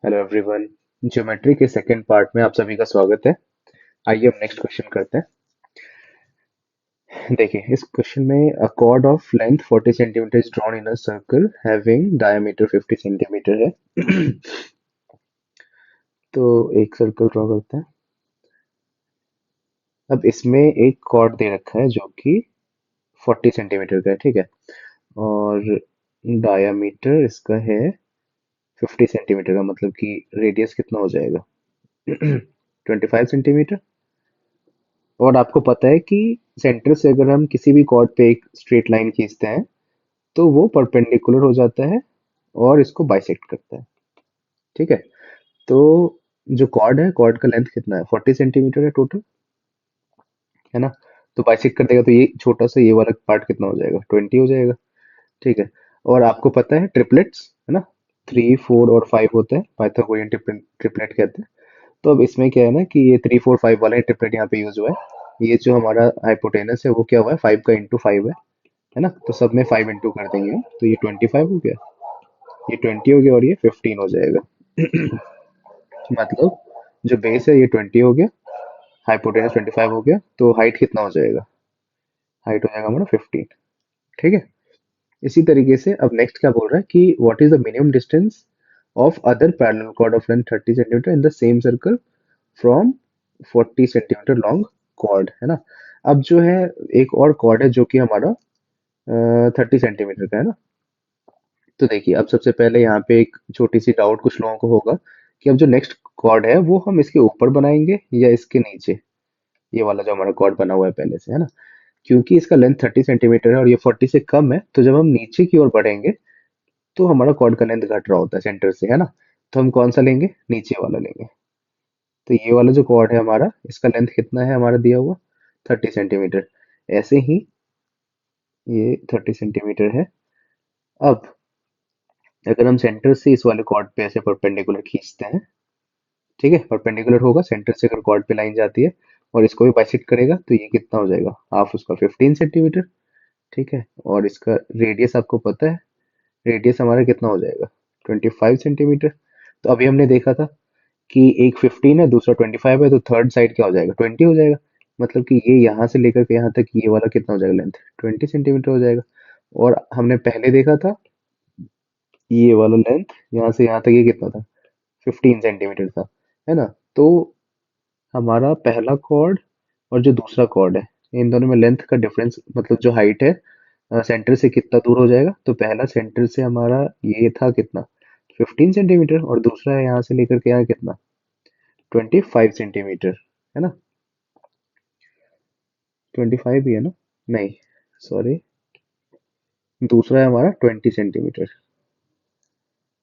Hello everyone. Geometry के second part में आप सभी का स्वागत है। आइए अब नेक्स्ट क्वेश्चन करते हैं। देखिए इस क्वेश्चन में अ cord of length 40 centimetre is drawn in a circle having diameter 50 centimetre है। तो एक सर्कल ड्रॉ करते हैं। अब इसमें एक कॉर्ड दे रखा है जो कि 40 सेंटीमीटर का है, ठीक है। और डायमीटर इसका है 50 सेंटीमीटर का, मतलब कि रेडियस कितना हो जाएगा? 25 सेंटीमीटर। और आपको पता है कि सेंटर से अगर हम किसी भी कॉर्ड पे एक स्ट्रेट लाइन खींचते हैं तो वो परपेंडिकुलर हो जाता है और इसको बाइसेक्ट करता है, ठीक है। तो जो कॉर्ड है, कॉर्ड का लेंथ कितना है? 40 सेंटीमीटर है टोटल, है ना। तो बाइसेक्ट कर देगा तो ये छोटा सा ये वाला पार्ट कितना हो जाएगा? 20 हो जाएगा, ठीक है। और आपको पता है ट्रिपलेट्स, है ना, 3, 4 और 5 होते हैं, पाइथागोरियन ट्रिपलेट कहते हैं। तो अब इसमें क्या है ना कि ये 3, 4, 5 वाला ट्रिपलेट यहाँ पे यूज हुआ है। ये जो हमारा हाइपोटेनस है वो क्या हुआ है? 5 का इंटू 5 है ना। तो सब में 5 इंटू कर देंगे हम, तो ये 25 हो गया, ये 20 हो गया और ये 15 हो जाएगा। मतलब जो बेस है ये 20 हो गया, हाइपोटेनस 25 हो गया, तो हाइट कितना हो जाएगा? हाइट हो जाएगा हमारा 15, ठीक है। इसी तरीके से अब नेक्स्ट क्या बोल रहा है कि what is the minimum distance of other parallel chord of length 30 centimetre in the same circle from 40 centimetre long chord, है ना। अब जो है एक और कॉर्ड है जो कि हमारा 30 सेंटीमीटर का है ना। तो देखिए अब सबसे पहले यहाँ पे एक छोटी सी डाउट कुछ लोगों को होगा कि अब जो नेक्स्ट कॉर्ड है वो हम इसके ऊपर बनाएंगे या इसके नीचे, ये वाला जो हमारा कॉर्ड बना हुआ है पहले से, है ना। क्योंकि इसका लेंथ 30 सेंटीमीटर है और ये 40 से कम है, तो जब हम नीचे की ओर बढ़ेंगे तो हमारा कॉर्ड का लेंथ घट रहा होता है सेंटर से, है ना। तो हम कौन सा लेंगे? नीचे वाला लेंगे। तो ये वाला जो कॉर्ड है हमारा, इसका लेंथ कितना है हमारा दिया हुआ? 30 सेंटीमीटर। ऐसे ही ये 30 सेंटीमीटर है। अब अगर हम सेंटर से इस वाले कॉर्ड पे ऐसे परपेंडिकुलर खींचते हैं, ठीक है, परपेंडिकुलर होगा सेंटर से, अगर कॉर्ड पे लाइन जाती है और इसको भी बाइसेक्ट करेगा तो ये कितना हो जाएगा? हाफ उसका 15 सेंटीमीटर, ठीक है। और इसका रेडियस आपको पता है, रेडियस हमारा कितना हो जाएगा? 25 सेंटीमीटर। तो अभी हमने देखा था कि एक 15 है, दूसरा 25 है, तो थर्ड साइड क्या हो जाएगा? 20 हो जाएगा। मतलब कि ये यहाँ से लेकर के यहाँ तक ये वाला कितना हो जाएगा? लेंथ 20 सेंटीमीटर हो जाएगा। और हमने पहले देखा था ये वाला लेंथ यहाँ से यहाँ तक ये कितना था? 15 सेंटीमीटर था, है ना। तो हमारा पहला कॉर्ड और जो दूसरा कॉर्ड है, इन दोनों में लेंथ का डिफरेंस, मतलब जो हाइट है सेंटर से कितना दूर हो जाएगा? तो पहला सेंटर से हमारा ये था कितना? 15 सेंटीमीटर, और दूसरा है यहाँ से लेकर के यहाँ कितना? 25 सेंटीमीटर, है ना। 25 ही है ना? नहीं, सॉरी, दूसरा है हमारा 20 सेंटीमीटर,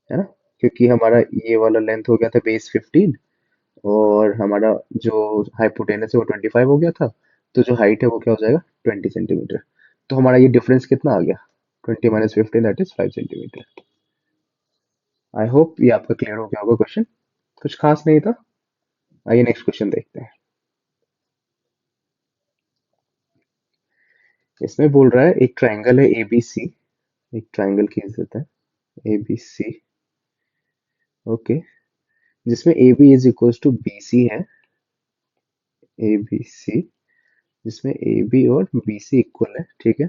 है ना। क्योंकि हमारा ये वाला लेंथ हो गया था बेस 15, और हमारा जो हाइपोटेनस है वो 25 हो गया था। तो जो हाइट है वो क्या हो जाएगा? 20 सेंटीमीटर। तो हमारा ये डिफरेंस कितना आ गया? 20 minus 15, that is 5 centimetre. I hope ये आपका क्लियर हो गया होगा क्वेश्चन, कुछ खास नहीं था। आइए नेक्स्ट क्वेश्चन देखते हैं। इसमें बोल रहा है एक ट्राइंगल है एबीसी, एक ट्राइंगल खींच देते हैं एबीसी, ओके, जिसमें A B is equal to B C है, ए बी सी, जिसमें ए बी और बी सी इक्वल है, ठीक है।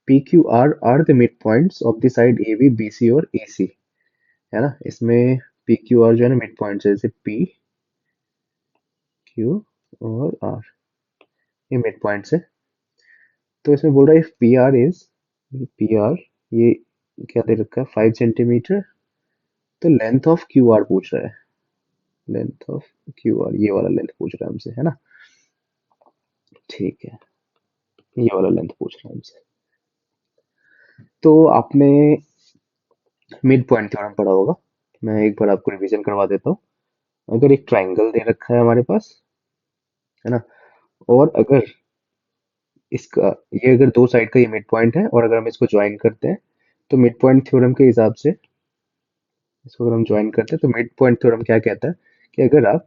P Q R the mid points of the side A B B C और ए सी, है ना। इसमें पी क्यू आर जो है ना मिड पॉइंट्स है, जैसे पी क्यू और आर, ये मिड पॉइंट्स है। तो इसमें बोल रहा है इफ पी आर, ये क्या दे रखा है? 5 सेंटीमीटर। तो लेंथ ऑफ क्यू आर पूछ रहा है, लेंथ ऑफ क्यू आर, ये वाला लेंथ पूछ रहा है हमसे, है ना। ठीक है, ये वाला लेंथ पूछ रहा है हमसे। तो आपने मिड पॉइंट थ्योरम पढ़ा होगा, मैं एक बार आपको रिवीजन करवा देता हूँ। अगर एक ट्राइंगल दे रखा है हमारे पास, है ना, और अगर इसका, ये अगर दो साइड का ये मिड पॉइंट है और अगर हम इसको ज्वाइन करते हैं, तो मिड पॉइंट थ्योरम के हिसाब से इसको अगर हम ज्वाइन करते हैं तो मिड पॉइंट थ्योरम क्या कहता है कि अगर आप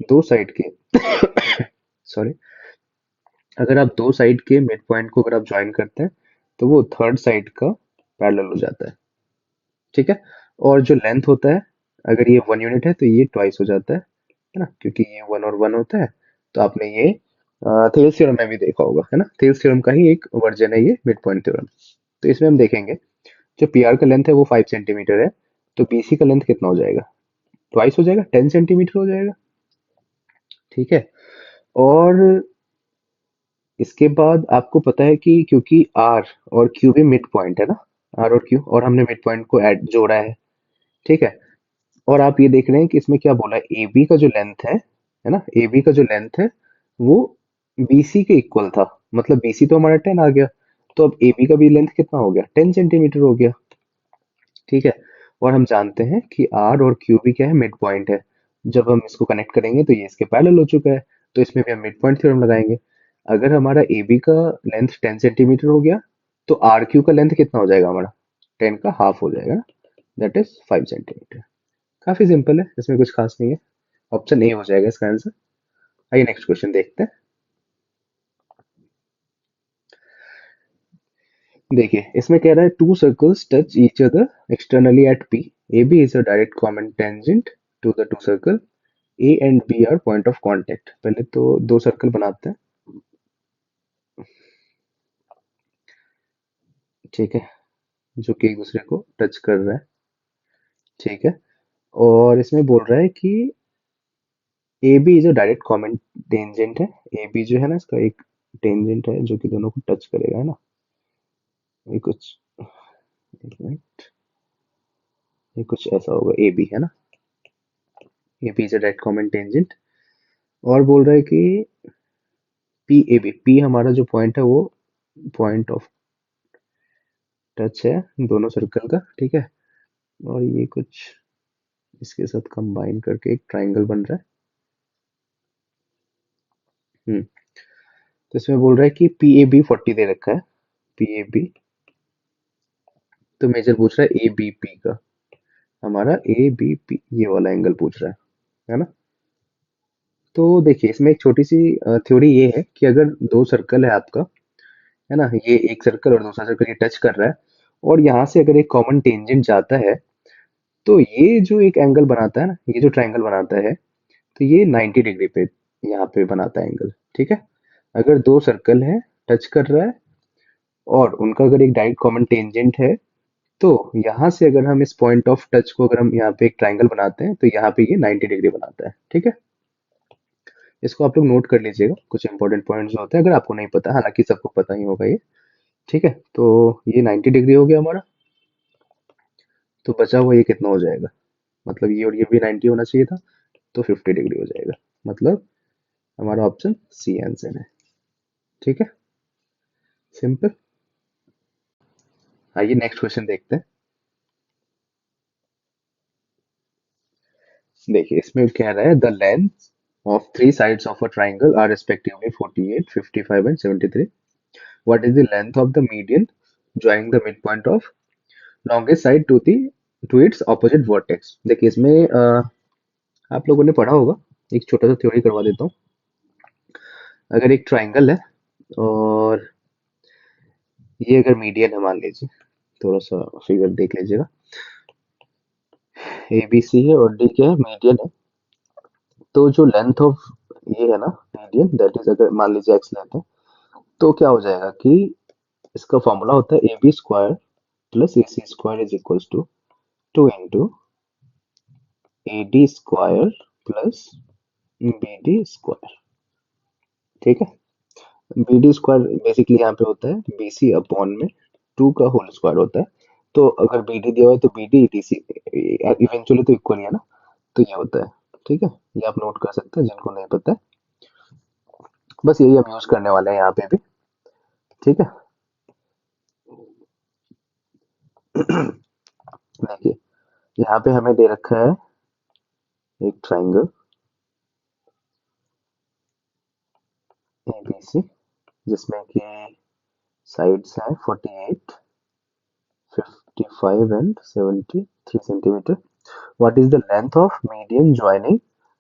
दो साइड के सॉरी, अगर आप दो साइड के मिड पॉइंट को अगर आप ज्वाइन करते हैं तो वो थर्ड साइड का पैरेलल हो जाता है, ठीक है। और जो लेंथ होता है अगर ये 1 यूनिट है तो ये ट्वाइस हो जाता है ना, क्योंकि ये 1 और 1 होता है। तो आपने ये थेल्स थ्योरम में भी देखा होगा, है ना, थेल्स थ्योरम का ही एक वर्जन है ये मिड पॉइंट थ्योरम। तो इसमें हम देखेंगे, जो पी आर का लेंथ है वो 5 सेंटीमीटर है, तो बी सी का लेंथ कितना हो जाएगा, ट्वाइस हो जाएगा, 10 सेंटीमीटर हो जाएगा। ठीक है। और इसके बाद आपको पता है कि क्योंकि आर और क्यू भी मिड पॉइंट है ना, आर और क्यू, और हमने मिड पॉइंट को ऐड जोड़ा है। ठीक है। और आप ये देख रहे हैं कि इसमें क्या बोला है, ए बी का जो लेंथ है ना, ए बी का जो लेंथ है वो बी सी के इक्वल था। मतलब बी सी तो हमारा 10 आ गया, तो अब ए बी का भी लेंथ कितना हो गया, 10 सेंटीमीटर हो गया। ठीक है। और हम जानते हैं कि आर और क्यू भी क्या है, मिड पॉइंट है। जब हम इसको कनेक्ट करेंगे तो ये इसके पैरेलल हो चुका है, तो इसमें भी हम मिड पॉइंट थ्योरम लगाएंगे। अगर हमारा ए बी का लेंथ 10 सेंटीमीटर हो गया, तो आर क्यू का लेंथ कितना हो जाएगा हमारा, 10 का हाफ हो जाएगा ना, दैट इज 5 सेंटीमीटर। काफी सिंपल है, इसमें कुछ खास नहीं है। ऑप्शन ए हो जाएगा इसका आंसर। आइए नेक्स्ट क्वेश्चन देखते हैं। देखिए इसमें कह रहा है, two circles touch each other externally at P, A B is a direct common tangent to the two circle, A and B are point of contact. पहले तो दो सर्कल बनाते हैं। ठीक है, जो कि एक दूसरे को टच कर रहा है। ठीक है। और इसमें बोल रहा है कि A B is a direct common tangent है। ए बी जो है ना, इसका एक टेंजेंट है जो कि दोनों को टच करेगा, है ना। ये कुछ, एक मिनट, ये कुछ ऐसा होगा, ए बी है ना, A B is a direct common tangent. और बोल रहा है कि पी ए बी, पी हमारा जो पॉइंट है वो पॉइंट ऑफ टच है दोनों सर्कल का। ठीक है। और ये कुछ इसके साथ कंबाइन करके एक ट्राइंगल बन रहा है। हम्म। तो इसमें बोल रहा है कि पी ए बी 40 दे रखा है, पी ए बी। तो मेजर पूछ रहा है ए बी पी का, हमारा ए बी पी ये वाला एंगल पूछ रहा है ना। तो देखिए इसमें एक छोटी सी थ्योरी ये है कि अगर दो सर्कल है आपका, है ना, ये एक सर्कल और दूसरा सर्कल ये टच कर रहा है, और यहाँ से अगर एक कॉमन टेंजेंट जाता है, तो ये जो एक एंगल बनाता है ना, ये जो ट्राइंगल बनाता है, तो ये 90 डिग्री पे यहाँ पे बनाता है एंगल। ठीक है। अगर दो सर्कल है, टच कर रहा है, और उनका अगर एक डायरेक्ट कॉमन टेंजेंट है, तो यहाँ से अगर हम इस पॉइंट ऑफ टच को अगर हम यहाँ पे एक ट्राइंगल बनाते हैं, तो यहाँ पे ये 90 डिग्री बनाता है। ठीक है। इसको आप लोग नोट कर लीजिएगा, कुछ इंपॉर्टेंट पॉइंट्स जो होते हैं, अगर आपको नहीं पता, हालांकि सबको पता ही होगा ये। ठीक है। तो ये 90 डिग्री हो गया हमारा। तो बचा हुआ ये कितना हो जाएगा, मतलब ये और ये भी 90 होना चाहिए था, तो 50 डिग्री हो जाएगा। मतलब हमारा ऑप्शन सी आंसर है। ठीक है, सिंपल। आइए नेक्स्ट क्वेश्चन देखते हैं। देखिए इसमें कह रहा है, the length of three sides of a triangle are respectively 48, 55 and 73। What is the length of the median joining the midpoint of longest side to its opposite vertex। देखिए इसमें आप लोगों ने पढ़ा होगा, एक छोटा सा थ्योरी करवा देता हूँ। अगर एक ट्राइंगल है, और ये अगर मीडियन है मान लीजिए, थोड़ा सा फिगर देख लीजिएगा, ए बी सी है और डी क्या है, मीडियन है। तो जो लेंथ ऑफ ये है ना मीडियन, दैट इज, अगर मान लीजिए एक्स लेते हैं, तो क्या हो जाएगा कि इसका फॉर्मूला होता है A B square plus A C square is equals to 2 A D square plus B D square. ठीक है। बी डी स्क्वायर बेसिकली यहाँ पे होता है बी सी अपॉन में 2 का होल स्क्वायर होता है। तो अगर बी डी दिया हुआ है तो B D D C eventually तो इक्वल ही है ना, तो ये होता है। ठीक है, ये आप नोट कर सकते हैं जिनको नहीं पता है, बस यही हम यूज करने वाले हैं यहाँ पे भी। ठीक है। देखिए यहाँ पे हमें दे रखा है एक ट्राइंगल ए बी सी, जिसमें कि साइड्स हैं 48, 55 and 73 centimetre. What is the length of median joining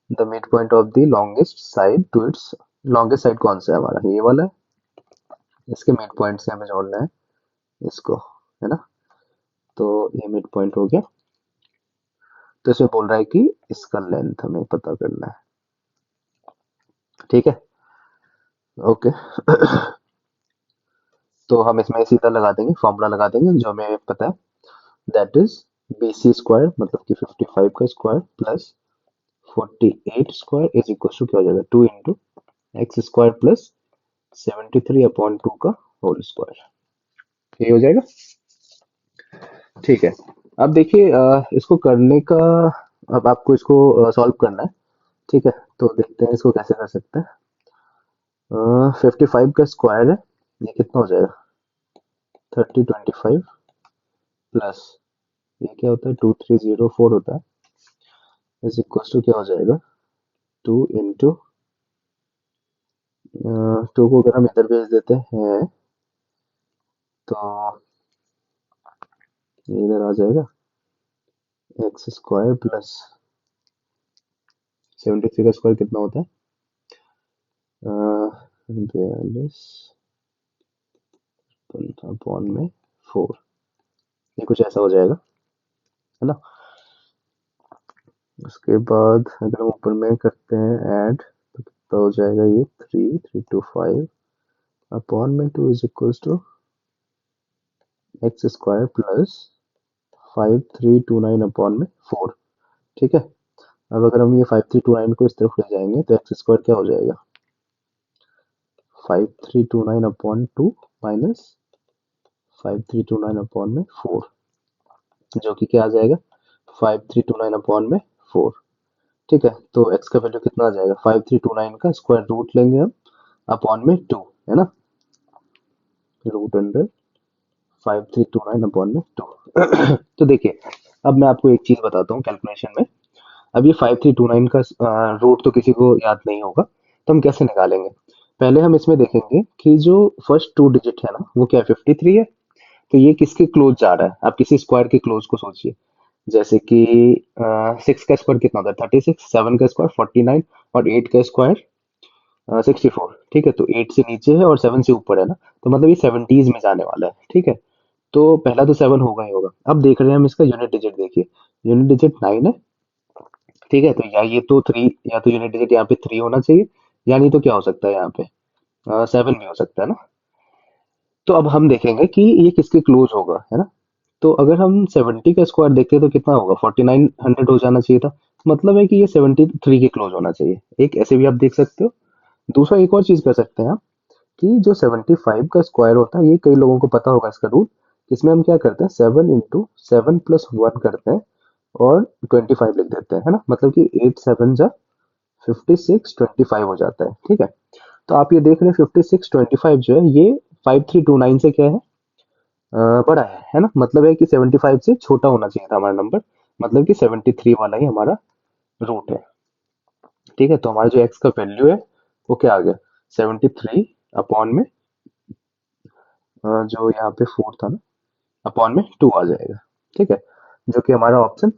the midpoint of the longest side to its longest side? कौन सा है हमारा, ये वाला है, इसके मिड पॉइंट से हमें जोड़ना है इसको, है ना। तो ये मिड पॉइंट हो गया। तो इसमें बोल रहा है कि इसका लेंथ हमें पता करना है। ठीक है, ओके। तो हम इसमें सीधा लगा देंगे, फॉर्मूला लगा देंगे जो हमें पता है, दैट इज BC स्क्वायर मतलब कि 55 का square plus 48 square is equal to क्या हो जाएगा, 2 इंटू एक्स स्क्वायर प्लस 73/2 का होल स्क्वायर। ये हो जाएगा। ठीक है, अब देखिए इसको करने का, अब आपको इसको सॉल्व करना है। ठीक है, तो देखते हैं इसको कैसे कर सकते हैं। 55 का स्क्वायर है, ये कितना हो जाएगा, 3025 प्लस ये क्या होता है, 2304 होता है, इज इक्वल टू क्या हो जाएगा, 2 इंटू 2 को अगर हम इधर भेज देते हैं तो ये इधर आ जाएगा, एक्स स्क्वायर प्लस 73 का स्क्वायर कितना होता है, 42 अपॉन में 4, ये कुछ ऐसा हो जाएगा, है ना। उसके बाद अगर हम ऊपर में करते हैं ऐड, तो कितना हो जाएगा, ये 3325 अपॉन में 2 is equal to X square plus 5329 upon में 4। ठीक है, अब अगर हम ये 5329 को इस तरफ ले जाएंगे तो एक्स स्क्वायर क्या हो जाएगा, 5329 अपॉन 2 माइनस 5329 अपॉन में 4, जो कि क्या आ जाएगा, 5329 अपॉन में 4। ठीक है, तो x का वैल्यू कितना आ जाएगा, 5329 का स्क्वायर रूट लेंगे हम अपॉन में 2, है ना, रूट अंडर 5329 अपॉन में 2। तो देखिए, अब मैं आपको एक चीज बताता हूँ कैलकुलेशन में। अब ये 5329 का रूट तो किसी को याद नहीं होगा, तो हम कैसे निकालेंगे। पहले हम इसमें देखेंगे कि जो फर्स्ट 2 डिजिट है ना, वो क्या है, 53 है। तो ये किसके क्लोज जा रहा है, आप किसी स्क्वायर के क्लोज को सोचिए। जैसे कि 6 का स्क्वायर कितना होता है, 36, 7 का स्क्वायर 49 और 8 का स्क्वायर 64। ठीक है, तो 8 से नीचे है और 7 से ऊपर है ना, तो मतलब ये 70s में जाने वाला है। ठीक है, तो पहला तो 7 होगा ही होगा। अब देख रहे हैं हम इसका यूनिट डिजिट, देखिए यूनिट डिजिट 9 है। ठीक है, तो या ये तो 3, या तो यूनिट डिजिट यहाँ पे 3 होना चाहिए, या नहीं तो क्या हो सकता है यहाँ पे 7 भी हो सकता है ना। तो अब हम देखेंगे कि ये किसके क्लोज होगा, है ना। तो अगर हम 70 का स्क्वायर देखते हैं तो कितना होगा, 4900 हो जाना चाहिए था। मतलब है कि ये 73 के क्लोज होना चाहिए, एक ऐसे भी आप देख सकते हो। दूसरा एक और चीज कर सकते हैं आप, कि जो 75 का स्क्वायर होता है, ये कई लोगों को पता होगा इसका रूल। इसमें हम क्या करते हैं, 7 इंटू 7 प्लस 1 करते हैं और 25 लिख देते हैं, है ना। मतलब कि 8 7 जा 56 25 हो जाता है। ठीक है, तो आप ये देख रहे हैं 56 25 जो है ये 5329 से क्या है, बड़ा है ना। मतलब है कि 75 से छोटा होना चाहिए था हमारा नंबर, मतलब कि 73 वाला ही हमारा रूट है। ठीक है, तो हमारा जो एक्स का वैल्यू है वो क्या आ गया, 73 अपॉन में जो यहाँ पे 4 था ना, अपॉन में 2 आ जाएगा। ठीक है, जो कि हमारा ऑप्शन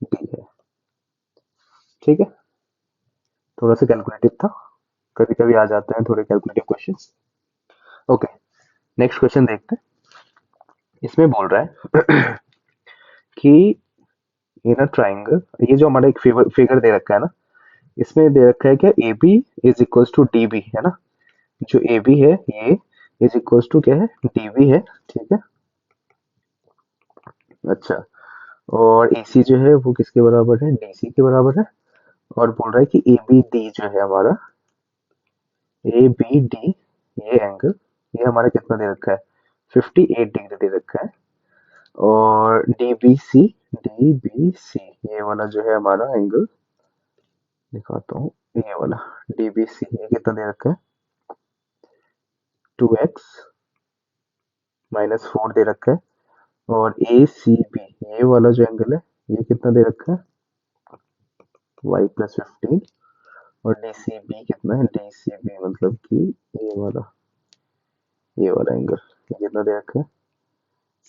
डी है। ठीक है, थोड़ा सा कैलकुलेटिव था, कभी कभी आ जाते हैं थोड़े calculative questions. Okay, next question देखते हैं। इसमें बोल रहा है कि इन अ ट्राइंगल, ये जो हमारा एक फिगर दे रखा है ना, इसमें दे रखा है क्या, A B is equals to D B, है ना। जो ए बी है ये इज इक्वल्स टू क्या है, डी बी है। ठीक है, अच्छा, और ए सी जो है वो किसके बराबर है, डी सी के बराबर है। और बोल रहा है कि ए बी डी जो है हमारा, ए बी डी ये एंगल, ये हमारा कितना दे रखा है, 58 डिग्री दे रखा है। और डी बी सी ये वाला जो है हमारा एंगल, दिखाता हूँ, ये वाला डी बी सी ये कितना दे रखा है, 2x-4 दे रखा है। और ए सी बी ये वाला जो एंगल है ये कितना दे रखा है, y+15। और डी सी बी कितना है, डी सी बी मतलब कि ये वाला एंगल ये कितना दे रखा है,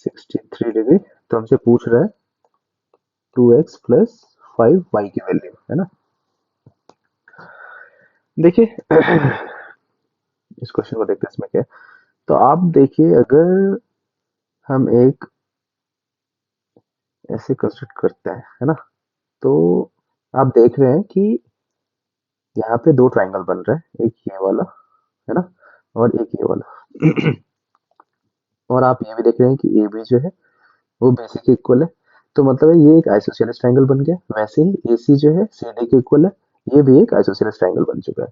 63 डिग्री। तो हमसे पूछ रहा है 2x+5y की वैल्यू, है ना। देखिए इस क्वेश्चन को देखते हैं इसमें क्या है। तो आप देखिए, अगर हम एक ऐसे कंस्ट्रक्ट करते हैं, है ना, तो आप देख रहे हैं कि यहाँ पे दो ट्रायंगल बन रहा है, एक ये वाला है ना, और एक ये वाला। और आप ये भी देख रहे हैं कि ए बी जो है वो BC के इक्वल है। तो मतलब है ये एक आइसोसेलेस ट्रायंगल बन गया। वैसे ही AC जो है CD के इक्वल है, ये भी एक आइसोसेलेस ट्रायंगल बन चुका है।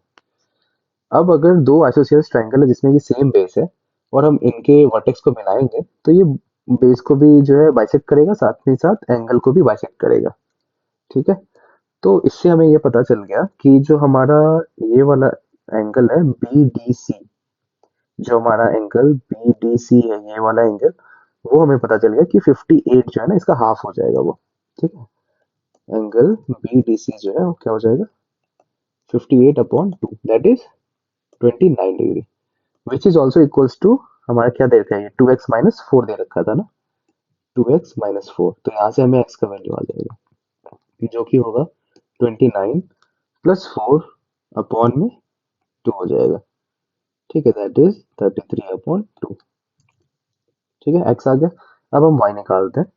अब अगर दो आइसोसेलेस ट्रायंगल है जिसमें कि सेम बेस है और हम इनके वर्टेक्स को मिलाएंगे तो ये बेस को भी जो है बाइसेक्ट करेगा, साथ में साथ एंगल को भी बाइसेक्ट करेगा। ठीक है। तो इससे हमें ये पता चल गया कि जो हमारा ये वाला एंगल है BDC, जो हमारा एंगल BDC है, ये वाला एंगल, वो हमें पता चल गया कि 58 जो है ना इसका हाफ हो जाएगा वो। ठीक है। एंगल BDC जो है वो क्या हो जाएगा, 58/2, that is 29 degree, which is also equals to, हमारा क्या दे रखा है, ये 2x - 4 दे रखा था ना, 2x - 4। तो यहाँ से हमें x का वैल्यू आ जाएगा जो कि होगा 29 + 4/2 हो जाएगा। ठीक है, दैट इज 33/2। ठीक है, x आ गया। अब हम y निकालते हैं।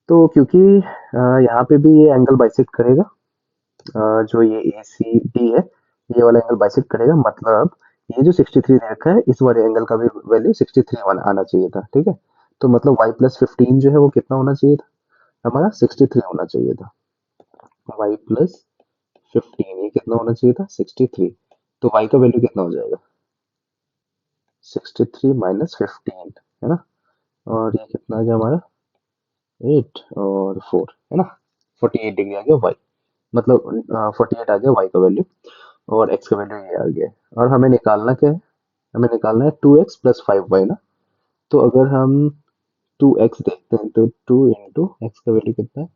तो क्योंकि यहाँ पे भी ये एंगल बाइसेक्ट करेगा, जो ये ACD है, ये वाला एंगल बाइसेक्ट करेगा, मतलब ये जो 63 दे रखा है इस वाले एंगल का भी वैल्यू 63 आना चाहिए था। ठीक है। तो मतलब y + 15 जो है वो कितना होना चाहिए था, हमारा 63 होना चाहिए था। y + 15 ये कितना होना चाहिए था, 63। तो y का वैल्यू कितना हो जाएगा, 63 - 15, है ना। और ये कितना आ गया हमारा, 8 और 4, है ना, 48 डिग्री आ गया y। मतलब 48 आ गया y का वैल्यू, और x का वैल्यू ये आ गया। और हमें निकालना क्या है, हमें निकालना है 2x + 5y ना। तो अगर हम 2x देखते हैं तो 2 इंटू एक्स का वैल्यू कितना है,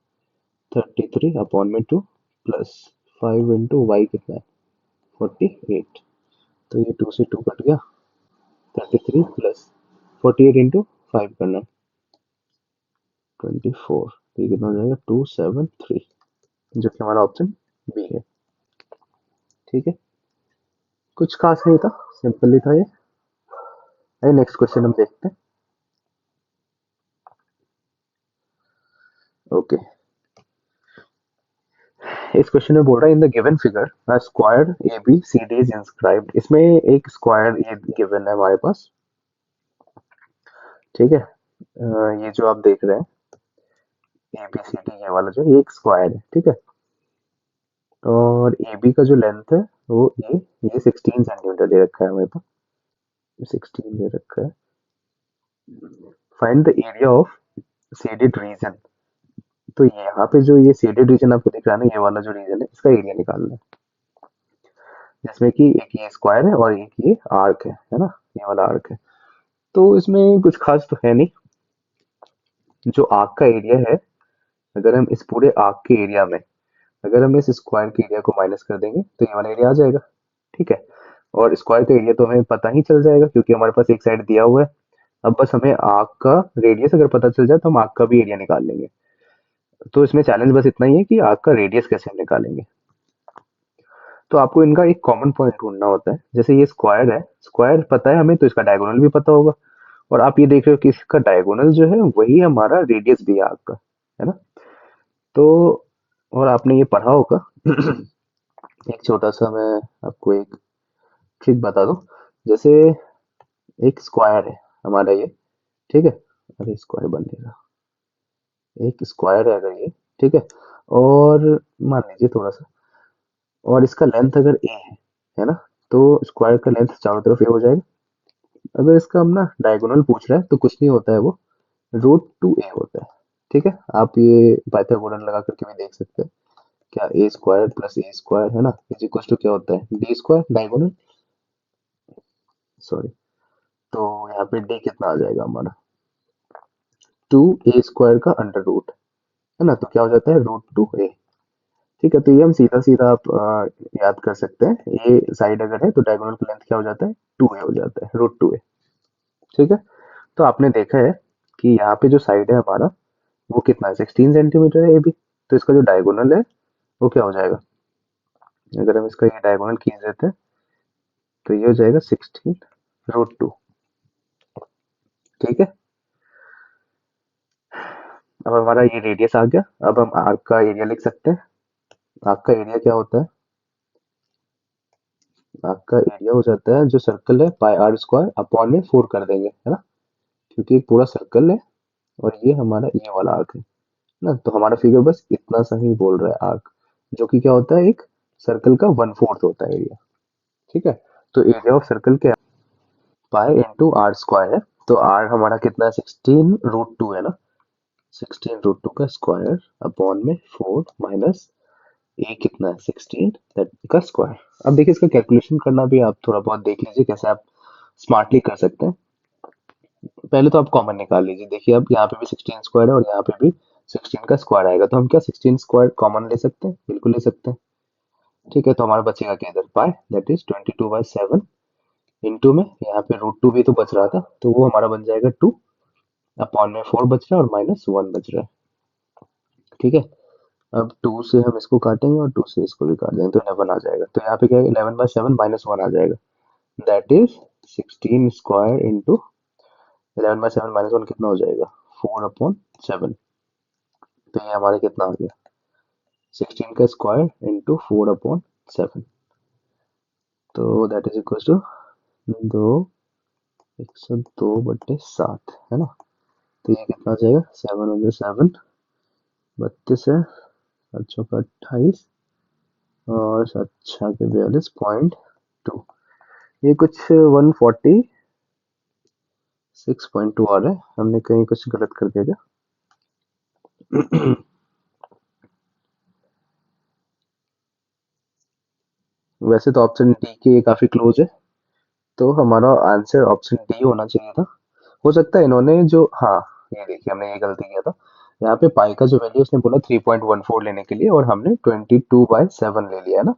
33/2 प्लस 5 इंटू वाई कितना है, 48। तो ये 2 से 2 कट गया, 33 प्लस 48 इंटू 5 करना है, 24। तो ये कितना हो जाएगा, 273, जो कि हमारा ऑप्शन बी है। ठीक है, कुछ खास नहीं था, सिंपल ही था ये। आइए नेक्स्ट क्वेश्चन हम देखते हैं। ओके, इस क्वेश्चन में बोल रहा है in the given figure a square ABCD is inscribed. इसमें एक स्क्वायर ये गिवन है हमारे पास। ठीक है। ये जो आप देख रहे हैं ABCD, ये वाला जो ये एक स्क्वायर है। ठीक है। और AB का जो लेंथ है वो ये 16 सेंटीमीटर दे रखा है हमें पास, 16 दे रखा है। Find the area of shaded region. तो यहाँ पे जो ये शेडेड रीजन आपको दिख रहा है ना, ये वाला जो रीजन है इसका एरिया निकालना है, जिसमें कि एक ये स्क्वायर है और एक ये आर्क है ना, ये वाला आर्क है। तो इसमें कुछ खास तो है नहीं। जो आर्क का एरिया है, अगर हम इस पूरे आर्क के एरिया में अगर हम इस स्क्वायर के एरिया को माइनस कर देंगे तो ये वाला एरिया आ जाएगा। ठीक है। और स्क्वायर का एरिया तो हमें पता ही चल जाएगा क्योंकि हमारे पास एक साइड दिया हुआ है। अब बस हमें आर्क का रेडियस अगर पता चल जाए तो हम आर्क का भी एरिया निकाल लेंगे। तो इसमें चैलेंज बस इतना ही है कि आर्क का रेडियस कैसे हम निकालेंगे। तो आपको इनका एक कॉमन पॉइंट ढूंढना होता है। जैसे ये स्क्वायर है, स्क्वायर पता है हमें तो इसका डायगोनल भी पता होगा। और आप ये देख रहे हो कि इसका डायगोनल जो है वही हमारा रेडियस भी है आर्क का, है ना। तो और आपने ये पढ़ा होगा। एक छोटा सा मैं आपको एक ट्रिक बता दूं। जैसे एक स्क्वायर है हमारा ये, ठीक है। अरे स्क्वायर बन नहीं रहा, एक स्क्वायर है अगर ये, ठीक है। और मान लीजिए थोड़ा सा, और इसका लेंथ अगर a है ना, तो स्क्वायर का लेंथ चारों तरफ a हो जाएगा। अगर इसका हम ना डायगोनल पूछ रहा है तो कुछ नहीं होता है वो, √2a होता है। ठीक है, आप ये पाइथागोरन लगा करके भी देख सकते हैं। क्या a² + a² है ना, इज इक्वल टू क्या होता है, d² डायगोनल, सॉरी। तो यहाँ पे d कितना आ जाएगा हमारा, 2a² का अंडर रूट, है ना। तो क्या हो जाता है, √2a। ठीक है, तो ये हम सीधा सीधा आप याद कर सकते हैं। ये साइड अगर है तो डायगोनल का लेंथ क्या हो जाता है, 2a हो जाता है, √2a। ठीक है। तो आपने देखा है कि यहाँ पे जो साइड है हमारा वो कितना है, 16 सेंटीमीटर है ये भी। तो इसका जो डायगोनल है वो क्या हो जाएगा, अगर हम इसका ये डायगोनल खींच देते हैं तो ये हो जाएगा 16 √2। ठीक है। अब हमारा ये रेडियस आ गया। अब हम आर्क का एरिया लिख सकते हैं। आर्क का एरिया क्या होता है? आर्क का एरिया हो जाता है, जो सर्कल है पाई आर स्क्वायर अपॉन में 4 कर देंगे, है ना, क्योंकि एक पूरा सर्कल है और ये हमारा ये वाला आर्क है ना। तो हमारा फिगर बस इतना सा ही बोल रहा है आर्क, जो कि क्या होता है, एक सर्कल का 1/4 होता है एरिया। ठीक है। तो एरिया ऑफ सर्कल क्या है? पाई इंटू आर स्क्वायर है। तो आर हमारा कितना है? 16√2 है ना। 16√2 का स्क्वायर अपॉन में 4 माइनस ए कितना है? 16 दैट का स्क्वायर। अब देखिए इसका कैलकुलेशन करना भी आप थोड़ा बहुत देख लीजिए कैसे आप स्मार्टली कर सकते हैं। पहले तो आप कॉमन निकाल लीजिए। देखिए अब यहाँ पे भी 16 स्क्वायर है और यहाँ पे भी 16 का स्क्वायर आएगा, तो हम क्या 16 स्क्वायर कॉमन ले सकते हैं? बिल्कुल ले सकते हैं। ठीक है, तो हमारा बचेगा क्या इधर? पाई दैट इज 22/7 इंटू में यहाँ पे √2 भी तो बच रहा था, तो वो हमारा बन जाएगा 2 अपॉन में 4 बच रहा है और माइनस 1 बच रहा है। ठीक है। अब 2 से हम इसको काटेंगे और 2 से इसको भी काट देंगे तो 11 आ जाएगा। तो यहाँ पे क्या है? 11/7 माइनस 1 आ जाएगा, that is 16 square into 11/7 minus 1 कितना हो जाएगा? 4/7। तो ये हमारे कितना आ गया? 16 का स्क्वायर इंटू 4/7। तो दैट इज इक्वल टू 2 102/7, है ना। तो ये कितना आ जाएगा? 7/7 32 है, 7 का 28 और 7 के 42.2। ये कुछ 146.2 आ रहा है। हमने कहीं कुछ गलत कर दिया क्या? वैसे तो ऑप्शन डी के काफी क्लोज है, तो हमारा आंसर ऑप्शन डी होना चाहिए था। हो सकता है इन्होंने जो, हाँ, ये देखिए हमने ये गलती किया था। यहाँ पे पाई का जो वैल्यू उसने बोला 3.14 लेने के लिए और हमने 22/7 ले लिया है ना।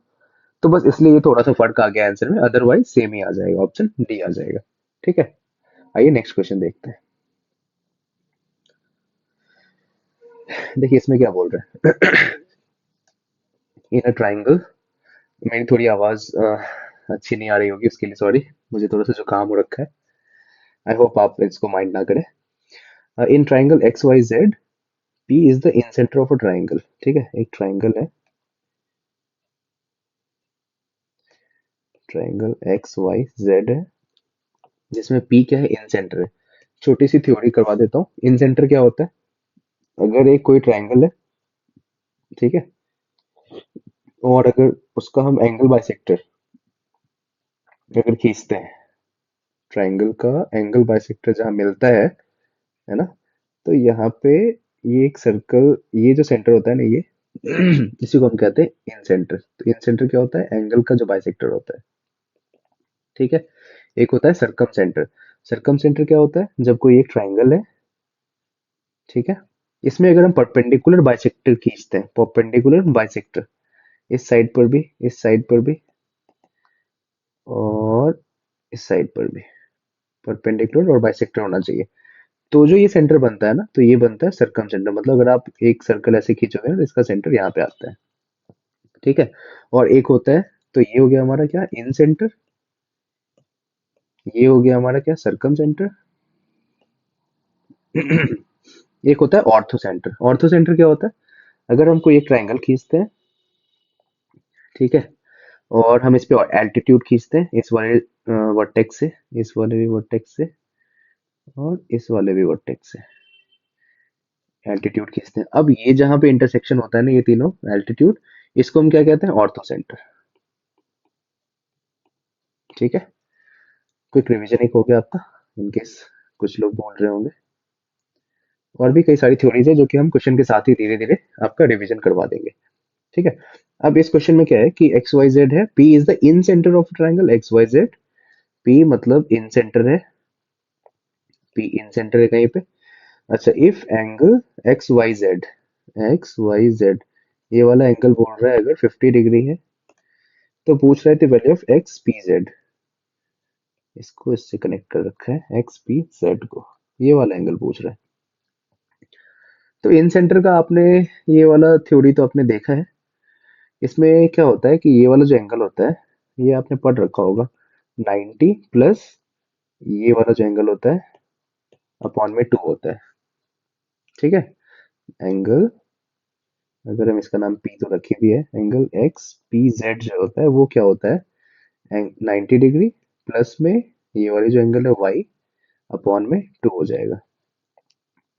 तो बस इसलिए ये थोड़ा सा फर्क आ गया आंसर में, अदरवाइज सेम ही आ जाएगा, ऑप्शन डी आ जाएगा। ठीक है। आइए नेक्स्ट क्वेश्चन देखते हैं। देखिए इसमें क्या बोल रहे हैं। इन अ ट्राइंगल, मेरी थोड़ी आवाज अच्छी नहीं आ रही होगी, उसके लिए सॉरी। मुझे थोड़ा सा जुकाम हो रखा है। आई होप आप इसको माइंड ना करें। In triangle X Y Z, P is the incentre of a triangle. ठीक है, एक ट्राइंगल है, ट्राइंगल एक्स वाई जेड है, जिसमें पी क्या है? इन सेंटर है। छोटी सी थ्योरी करवा देता हूँ। इन सेंटर क्या होता है? अगर एक कोई ट्राइंगल है, ठीक है, और अगर उसका हम एंगल बाइसेक्टर अगर खींचते हैं, ट्राइंगल का एंगल बाइसेक्टर जहाँ मिलता है ना, तो यहाँ पे ये एक सर्कल, ये जो सेंटर होता है ना, ये इसी को हम कहते हैं इन सेंटर। तो इन सेंटर क्या होता है? एंगल का जो बाइसेक्टर होता है। ठीक है। एक होता है सरकम सेंटर। सरकम सेंटर क्या होता है? जब कोई एक ट्राइंगल है, ठीक है, इसमें अगर हम परपेंडिकुलर बाइसेक्टर खींचते हैं, परपेंडिकुलर बाइसेक्टर, इस साइड पर भी, इस साइड पर भी और इस साइड पर भी परपेंडिकुलर और बाइसेक्टर होना चाहिए। तो जो ये सेंटर बनता है ना, तो ये बनता है सरकम सेंटर। मतलब अगर आप एक सर्कल ऐसे खींचोगे ना, तो इसका सेंटर यहाँ पे आता है। ठीक है। और एक होता है, तो ये हो गया हमारा क्या? इन सेंटर। ये हो गया हमारा क्या? सरकम सेंटर। एक होता है ऑर्थो सेंटर। ऑर्थो सेंटर क्या होता है? अगर हम कोई एक ट्रायंगल खींचते हैं, ठीक है, और हम इस पे एल्टीट्यूड खींचते हैं, इस वाले वर्टेक्स से, इस वाले भी वर्टेक्स से और इस वाले भी वर्टेक्स से एल्टीट्यूड खींचते हैं। अब ये जहां पे इंटरसेक्शन होता है ना, ये तीनों एल्टीट्यूड, इसको हम क्या कहते हैं? Ortho centre. ठीक है। क्विक रिवीजन एक हो गया आपका, इनकेस कुछ लोग बोल रहे होंगे। और भी कई सारी थ्योरीज है जो कि हम क्वेश्चन के साथ ही धीरे धीरे आपका रिवीजन करवा देंगे। ठीक है। अब इस क्वेश्चन में क्या है कि एक्स वाई जेड है, P is the incentre of triangle X Y Z. P मतलब इन सेंटर है, पी इन सेंटर है कहीं पे। अच्छा, if angle X Y Z, X Y Z, ये वाला एंगल बोल रहा है अगर 50 डिग्री है, तो पूछ रहा है the value of x P Z. इसको इससे कनेक्ट कर रखा है, एक्स पी जेड को, ये वाला एंगल पूछ रहा है। तो इन सेंटर का आपने ये वाला थ्योरी तो आपने देखा है। इसमें क्या होता है कि ये वाला जो एंगल होता है, ये आपने पढ़ रखा होगा, 90 प्लस ये वाला जो एंगल होता है अपॉन में 2 होता है। ठीक है। एंगल, अगर हम इसका नाम पी तो रखी भी है, एंगल एक्स पी जेड जो होता है वो क्या होता है, 90 डिग्री प्लस में ये वाली जो एंगल है वाई अपॉन में 2 हो जाएगा,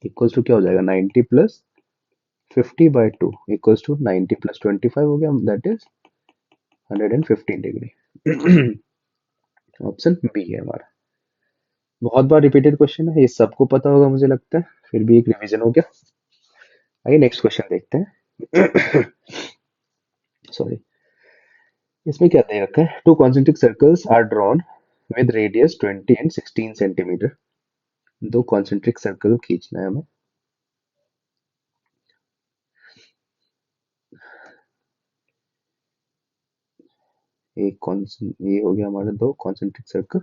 इक्वल्स टू क्या हो जाएगा 90 प्लस 50/2 इक्वल्स टू 90 प्लस 25 हो गया, that is 115 degree. Option B है हमारा। बहुत बार रिपीटेड क्वेश्चन है, ये सबको पता होगा मुझे लगता है, फिर भी एक रिवीजन हो गया। आइए नेक्स्ट क्वेश्चन देखते हैं। सॉरी, इसमें क्या दे रखा है, two concentric circles are drawn with radius 20 and 16 centimetre. दो कॉन्सेंट्रिक सर्कल खींचना है हमें। ये हो गया हमारा दो कॉन्सेंट्रिक सर्कल,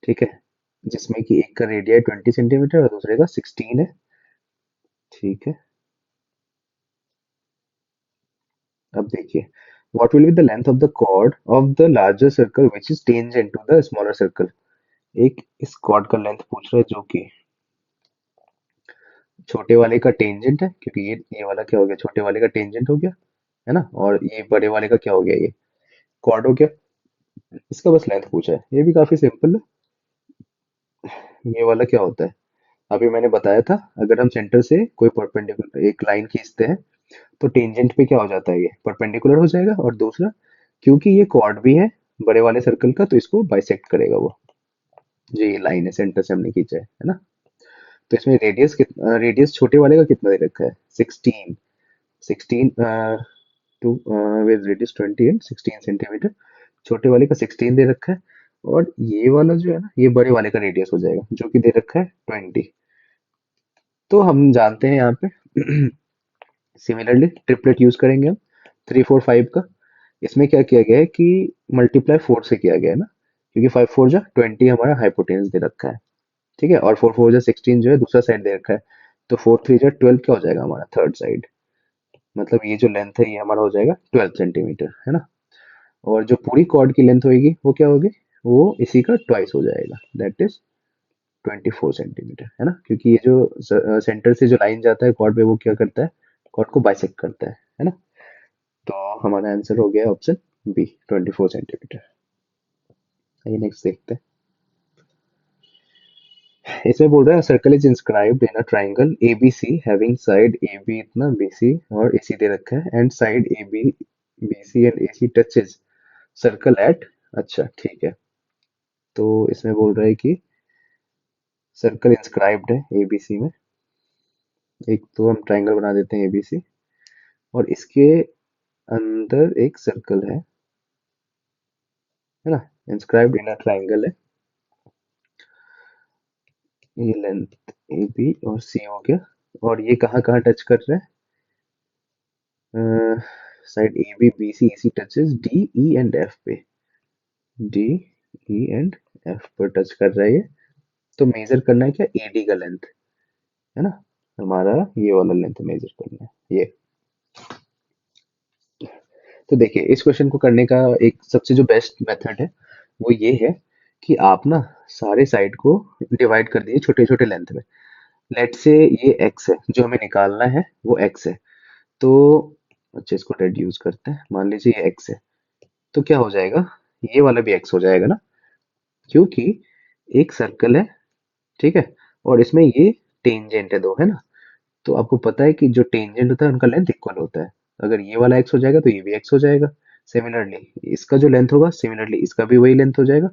ठीक है, जिसमें कि एक का रेडियस 20 सेंटीमीटर और दूसरे का 16 है, ठीक है। अब देखिए, what will be the length of the chord of the larger circle which is tangent to the smaller circle। एक इस कॉर्ड का लेंथ पूछ रहा है जो कि छोटे वाले का टेंजेंट है, क्योंकि ये वाला क्या हो गया, छोटे वाले का टेंजेंट हो गया, है ना, और ये बड़े वाले का क्या हो गया, ये कॉर्ड हो गया। इसका बस लेंथ पूछा है, ये भी काफी सिंपल है। ये वाला क्या होता है, अभी मैंने बताया था, अगर हम सेंटर से कोई परपेंडिकुलर एक लाइन खींचते हैं तो टेंजेंट पे क्या हो जाता है, ये परपेंडिकुलर हो जाएगा, और दूसरा क्योंकि ये कॉर्ड भी है बड़े वाले सर्कल का तो इसको बाइसेक्ट करेगा वो, जो ये लाइन है सेंटर से हमने खींचा है ना। तो इसमें रेडियस कितना, रेडियस छोटे वाले का कितना दे रखा है, 16, 16 two with radius 20 and 16 centimetre, छोटे वाले का 16 दे रखा है, और ये वाला जो है ना ये बड़े वाले का रेडियस हो जाएगा जो कि दे रखा है 20। तो हम जानते हैं यहाँ पे सिमिलरली ट्रिपलेट यूज करेंगे हम, 3 4 5 का। इसमें क्या किया गया है कि मल्टीप्लाई 4 से किया गया है ना, क्योंकि 5 4 जा 20 हमारा हाइपोटेन्स दे रखा है, ठीक है, और 4 4 जा 16 जो है दूसरा साइड दे रखा है, तो 4 3 जा 12 क्या हो जाएगा हमारा थर्ड साइड, मतलब ये जो लेंथ है ये हमारा हो जाएगा 12 सेंटीमीटर, है ना। और जो पूरी कॉर्ड की लेंथ होगी वो क्या होगी, वो इसी का ट्वाइस हो जाएगा, दैट इज 24 सेंटीमीटर, है ना, क्योंकि ये जो सेंटर से जो लाइन जाता है कॉर्ड पे वो क्या करता है, कॉर्ड को बाइसेक्ट करता है ना। तो हमारा आंसर हो गया ऑप्शन बी, 24 सेंटीमीटर। आइए नेक्स्ट देखते हैं। इसमें बोल रहा है circle is inscribed in a triangle A B C having side A B इतना बी सी और ए सी दे रखा है, and side A B B C and A C touches circle at, अच्छा ठीक है। तो इसमें बोल रहा है कि सर्कल इंस्क्राइब्ड है एबीसी में, एक तो हम ट्राइंगल बना देते हैं एबीसी, और इसके अंदर एक सर्कल है ना, इंस्क्राइब्ड इन अ ट्राइंगल है, ये लेंथ ए बी और सी हो गया, और ये कहाँ कहाँ टच कर रहा है, side A B B C C touches D E and F पे, डी ई एंड एफ पर टच कर रहा है ये। तो मेजर करना है क्या, ए डी का लेंथ, है ना, हमारा ये वाला लेंथ मेजर करना है ये। तो देखिए इस क्वेश्चन को करने का एक सबसे जो बेस्ट मेथड है वो ये है कि आप ना सारे साइड को डिवाइड कर दीजिए छोटे छोटे लेंथ में। लेट से ये एक्स है, जो हमें निकालना है वो एक्स है, तो अच्छा इसको रेड्यूस करते हैं, मान लीजिए ये एक्स है, तो क्या हो जाएगा, ये वाला भी एक्स हो जाएगा ना, क्योंकि एक सर्कल है, ठीक है, और इसमें ये टेंजेंट है दो, है ना। तो आपको पता है कि जो टेंजेंट होता है उनका लेंथ इक्वल होता है, अगर ये वाला एक्स हो जाएगा तो ये भी एक्स हो जाएगा, सिमिलरली इसका जो लेंथ होगा सिमिलरली इसका भी वही लेंथ हो जाएगा,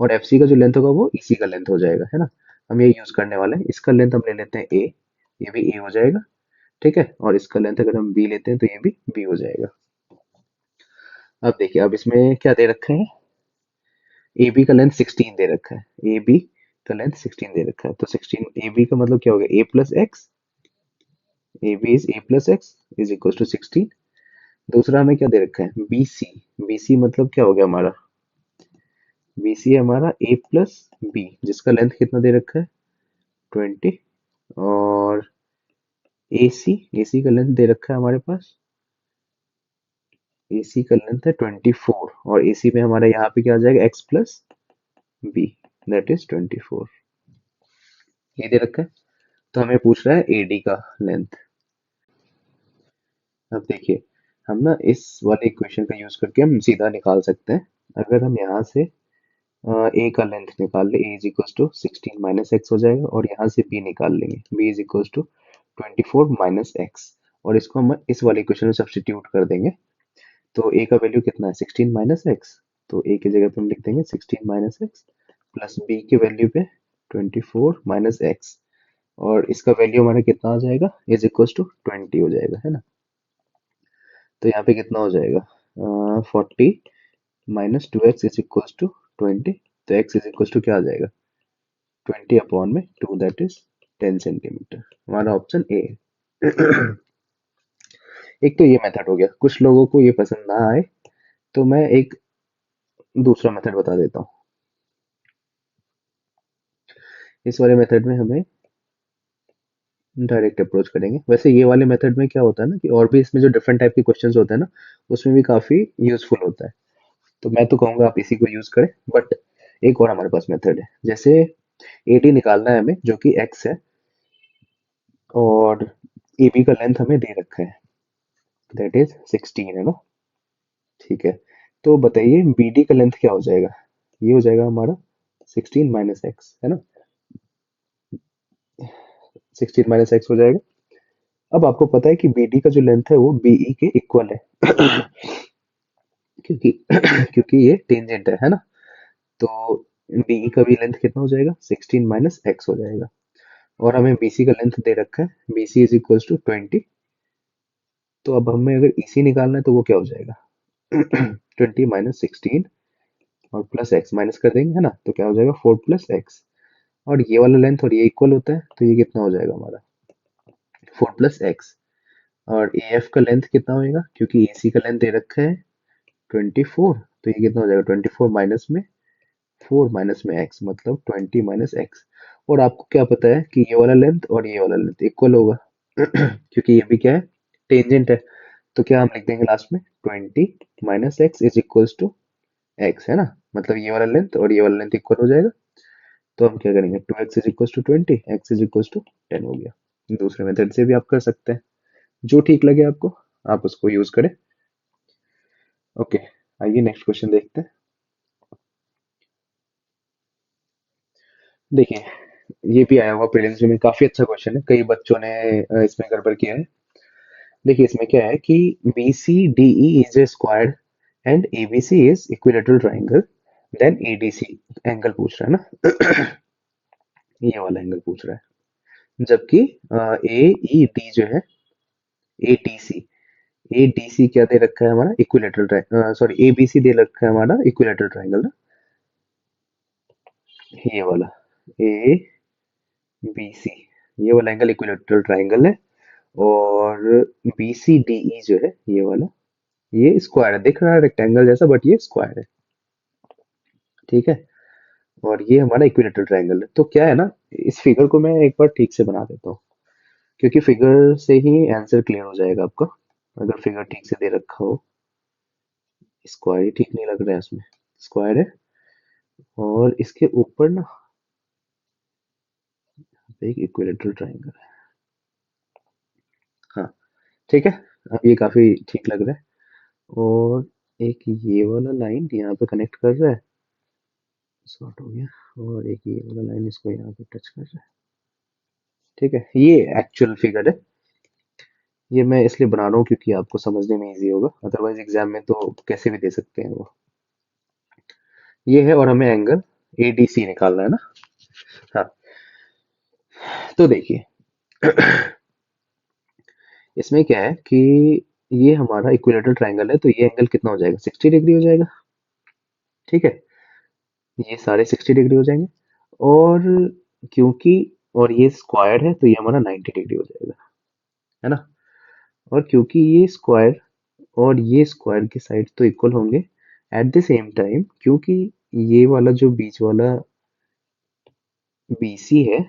और एफ सी का जो लेंथ होगा वो इसी का लेंथ हो जाएगा, है ना। हम ये यूज करने वाले हैं, इसका लेंथ हम ले लेते हैं ए, ये भी ए हो जाएगा, ठीक है, और इसका लेंथ अगर हम बी लेते हैं तो ये भी बी हो जाएगा। अब देखिए, अब इसमें क्या दे रखा है, ए बी का लेंथ 16 दे रखा है, ए बी का लेंथ 16 दे रखा है, तो 16 ए बी का मतलब क्या हो गया, A plus X, A B is A plus X is equal to 16। दूसरा हमें क्या दे रखा है, बी सी, बी सी मतलब क्या हो गया हमारा, बी सी है हमारा ए प्लस बी, जिसका लेंथ कितना दे रखा है 20, और ए सी, ए सी का लेंथ दे रखा है हमारे पास, ए सी का लेंथ है 24, और ए सी में हमारा यहाँ पे क्या आ जाएगा X plus B, that is 24, ये दे रखा है। तो हमें पूछ रहा है ए डी का लेंथ, अब देखिए, हम ना इस वाले इक्वेशन का यूज करके हम सीधा निकाल सकते हैं। अगर हम यहाँ से ए का लेंथ निकाल ले, ए इज इक्वल टू 16 - x हो जाएगा, और यहाँ से बी निकाल लेंगे, B is equal to 24 - x, और इसको हम इस वाले इक्वेशन में सब्स्टिट्यूट कर देंगे। तो ए का वैल्यू कितना है, 16 - x, तो ए की जगह पे हम लिख देंगे 16 - x प्लस बी की वैल्यू पे 24 - x, और इसका वैल्यू हमारा कितना आ जाएगा, इज इक्वल टू 20 हो जाएगा, है ना। तो यहाँ पे कितना हो जाएगा, 40 - 2x इज इक्वल टू 20, तो x इज इक्वल टू क्या आ जाएगा, 20/2, दैट इज 10 सेंटीमीटर। हमारा ऑप्शन ए है। एक तो ये मेथड हो गया, कुछ लोगों को ये पसंद ना आए, तो मैं एक दूसरा मेथड बता देता हूँ। इस वाले मेथड में हमें डायरेक्ट अप्रोच करेंगे। वैसे ये वाले मेथड में क्या होता है ना, कि और भी इसमें जो डिफरेंट टाइप के क्वेश्चंस होते हैं ना, उसमें भी काफी यूजफुल होता है। तो मैं तो कहूंगा आप इसी को यूज करें, बट एक और हमारे पास मेथड है। जैसे एडी निकालना है हमें, जो कि एक्स है, और एबी का लेंथ हमें दे रखा है, दैट इज 16, है ना। ठीक है, तो बताइए बीडी का लेंथ क्या हो जाएगा। ये हो जाएगा हमारा 16 - x, है ना। 16 - x हो जाएगा। अब आपको पता है कि बीडी का जो लेंथ है वो बीई के इक्वल है। क्योंकि क्योंकि ये टेंजेंट है ना। तो बीई का भी लेंथ कितना हो जाएगा, 16 - x हो जाएगा। और हमें बीसी का लेंथ दे रखा है, बीसी इज इक्वल टू 20। तो अब हमें अगर ईसी निकालना है तो वो क्या हो जाएगा, 20 - 16 और प्लस एक्स माइनस कर देंगे, है ना। तो क्या हो जाएगा, 4 + x, और ये वाला लेंथ और ये इक्वल होता है, तो ये कितना हो जाएगा हमारा, 4 + x। और ए एफ का लेंथ कितना होएगा, क्योंकि ए सी का लेंथ दे रखा है 24, तो ये कितना हो जाएगा, 24 माइनस में 4 - x, मतलब 20 - x। और आपको क्या पता है कि ये वाला लेंथ और ये वाला लेंथ इक्वल होगा, क्योंकि ये भी क्या है, टेंजेंट है। तो क्या हम लिख देंगे लास्ट में, 20 - x is equal to X, है ना। मतलब ये वाला लेंथ और ये वाला लेंथ इक्वल हो जाएगा। तो हम क्या करेंगे, 2x is equal to 20, X is equal to 10 हो गया। दूसरे मेथड से भी आप कर सकते हैं, जो ठीक लगे आपको, आप उसको यूज करें। ओके, आइए नेक्स्ट क्वेश्चन देखते हैं। देखिए, ये भी आया हुआ प्रीलिम्स में, काफी अच्छा क्वेश्चन है, कई बच्चों ने इसमें गड़बड़ किया है। देखिए इसमें क्या है कि B C D E is a square and A B C is equilateral triangle, then A D C angle पूछ रहा है ना। ये वाला एंगल पूछ रहा है, जबकि ए ई डी जो है, ए डी सी, ए डी सी क्या दे रखा है हमारा, equilateral triangle, sorry A B C दे रखा है हमारा इक्विलेटरल ट्राइंगल ना, ये वाला ए बी सी, ये वाला एंगल इक्विलेटरल ट्राइंगल है। और बी सी डी ई जो है ये वाला, ये स्क्वायर है, दिख रहा है रेक्टेंगल जैसा, बट ये स्क्वायर है, ठीक है। और ये हमारा इक्विलेटरल ट्राइंगल है। तो क्या है ना, इस फिगर को मैं एक बार ठीक से बना देता हूँ, क्योंकि फिगर से ही आंसर क्लियर हो जाएगा आपका। अगर फिगर ठीक से दे रखा हो, स्क्वायर ही ठीक नहीं लग रहा है उसमें, स्क्वायर है, और इसके ऊपर ना एक इक्विलेटरल ट्राइंगल है। हाँ, ठीक है, अब ये काफी ठीक लग रहा है। और एक ये वाला लाइन यहाँ पे कनेक्ट कर रहा है, शॉर्ट हो गया, और एक ये वाला लाइन इसको यहाँ पे टच कर रहा है, ठीक है। ये एक्चुअल फिगर है, ये मैं इसलिए बना रहा हूँ क्योंकि आपको समझने में इजी होगा, अदरवाइज एग्जाम में तो कैसे भी दे सकते हैं वो। ये है, और हमें एंगल एडीसी निकालना है ना। हाँ, तो देखिए, इसमें क्या है कि ये हमारा इक्विलेटरल ट्राइंगल है, तो ये एंगल कितना हो जाएगा, 60 डिग्री हो जाएगा, ठीक है। ये सारे 60 डिग्री हो जाएंगे, और क्योंकि, और ये स्क्वायर है, तो ये हमारा 90 डिग्री हो जाएगा, है ना। और क्योंकि ये स्क्वायर और ये स्क्वायर की साइड तो इक्वल होंगे, एट द सेम टाइम क्योंकि ये वाला जो बीच वाला BC है,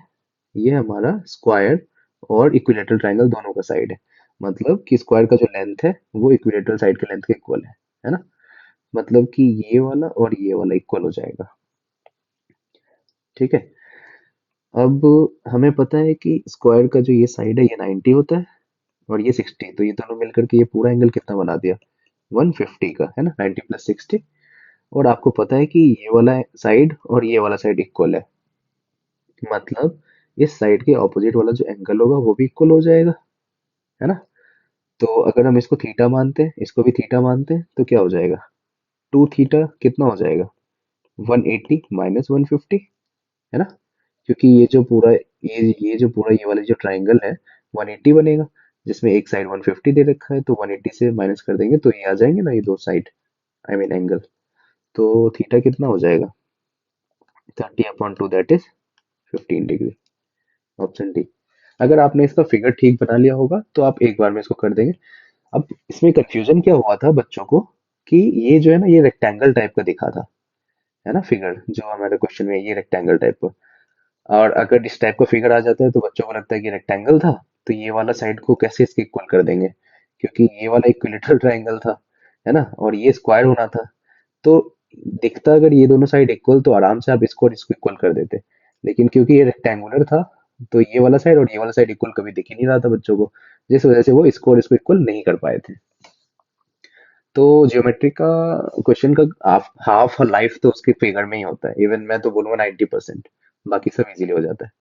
ये हमारा स्क्वायर और इक्विलेटरल ट्राइंगल दोनों का साइड है। मतलब कि स्क्वायर का जो लेंथ है वो इक्विलेटरल साइड के लेंथ के इक्वल है ना। मतलब कि ये वाला और ये वाला इक्वल हो जाएगा, ठीक है। अब हमें पता है कि स्क्वायर का जो ये साइड है ये 90 होता है, और ये 60, तो ये दोनों मिलकर के ये पूरा एंगल कितना बना दिया, 150 का, है ना, 90 प्लस 60। और आपको पता है कि ये वाला साइड और ये वाला साइड इक्वल है, मतलब इस साइड के ऑपोजिट वाला जो एंगल होगा वो भी इक्वल हो जाएगा, है ना। तो अगर हम इसको थीटा मानते हैं, इसको भी थीटा मानते हैं, तो क्या हो जाएगा, 2 थीटा कितना हो जाएगा, 180 माइनस 150, है ना। क्योंकि ये जो पूरा ये वाला जो ट्राइंगल है 180 बनेगा, जिसमें एक साइड 150 दे रखा है, तो 180 से माइनस कर देंगे तो ये आ जाएंगे ना, ये दो साइड, आई मीन एंगल। तो थीटा कितना हो जाएगा, 30/2, that is 15 degree, option D. अगर आपने इसका फिगर ठीक बना लिया होगा तो आप एक बार में इसको कर देंगे। अब इसमें कंफ्यूजन क्या हुआ था बच्चों को, कि ये जो है ना ये रेक्टेंगल टाइप का दिखा था, है ना, फिगर जो हमारे क्वेश्चन में ये रेक्टेंगल टाइप का। और अगर इस टाइप का फिगर आ जाता है तो बच्चों को लगता है कि रेक्टेंगल था, तो ये वाला साइड को कैसे इसके इक्वल कर देंगे, क्योंकि ये वाला इक्विलेटरल ट्रायंगल था, है ना, और ये स्क्वायर होना था। तो दिखता अगर ये दोनों साइड इक्वल तो आराम से आप इसको और इसको इक्वल कर देते, लेकिन क्योंकि ये रेक्टेंगुलर था, तो ये वाला साइड और ये वाला साइड इक्वल कभी दिख ही नहीं रहा था बच्चों को, जिस वजह से वो इसको और इसको इक्वल नहीं कर पाए थे। तो ज्योमेट्री का क्वेश्चन का हाफ हाफ लाइफ तो उसके फिगर में ही होता है, इवन मैं तो बोलूंगा 90%, बाकी सब इजीली हो जाता है।